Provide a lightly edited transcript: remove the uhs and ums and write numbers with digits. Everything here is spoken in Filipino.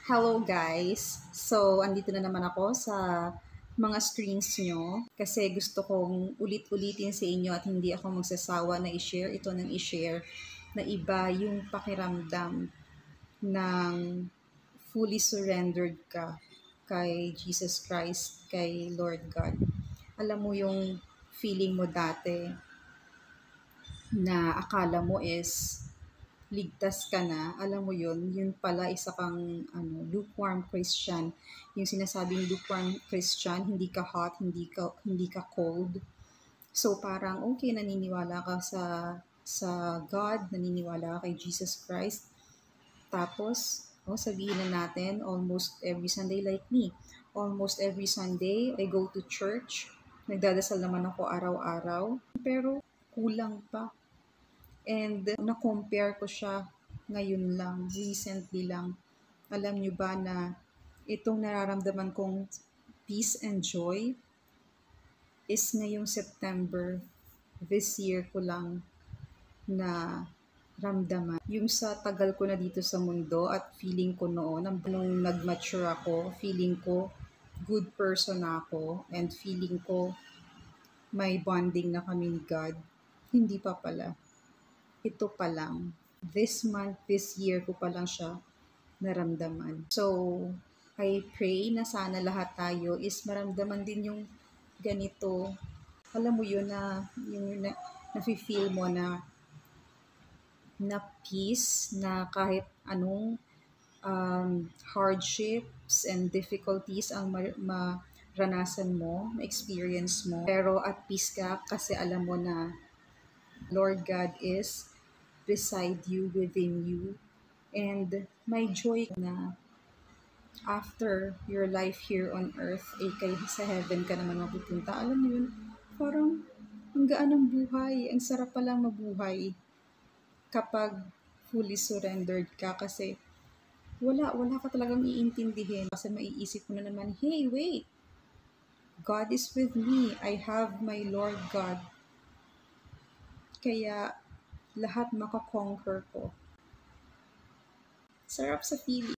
Hello guys! So, andito na naman ako sa mga screens nyo kasi gusto kong ulit-ulitin sa inyo at hindi ako magsasawa na i-share ito ng i-share na iba yung pakiramdam ng fully surrendered ka kay Jesus Christ, kay Lord God. Alam mo yung feeling mo dati na akala mo is ligtas ka na, alam mo yun pala isa kang lukewarm Christian. Yung sinasabing lukewarm Christian, hindi ka hot, hindi ka cold. So parang okay, naniniwala ka sa God, naniniwala ka kay Jesus Christ. Tapos, sabihin na natin, almost every Sunday like me. Almost every Sunday, I go to church. Nagdadasal naman ako araw-araw. Pero kulang pa. And na-compare ko siya ngayon lang, recently lang. Alam nyo ba na itong nararamdaman kong peace and joy is ngayong September, this year ko lang na ramdaman. Yung sa tagal ko na dito sa mundo at feeling ko noon, nung nag-mature ako, feeling ko good person ako and feeling ko may bonding na kami ni God. Hindi pa pala. Ito pa lang, this month, this year ko pa lang siya naramdaman. So, I pray na sana lahat tayo is maramdaman din yung ganito. Alam mo yun na, yung nafe-feel mo na peace na kahit anong hardships and difficulties ang maranasan mo, ma-experience mo. Pero at peace ka kasi alam mo na Lord God is beside you, within you, and may joy na after your life here on earth, kay sa heaven ka naman mapupunta. Alam mo yun, parang ang gaan ng buhay, ang sarap palang mabuhay kapag fully surrendered ka kasi wala ka talagang iintindihin kasi maiisip mo na naman, hey, wait, God is with me, I have my Lord God. Kaya lahat makakonquer ko. Sarap sa feeling.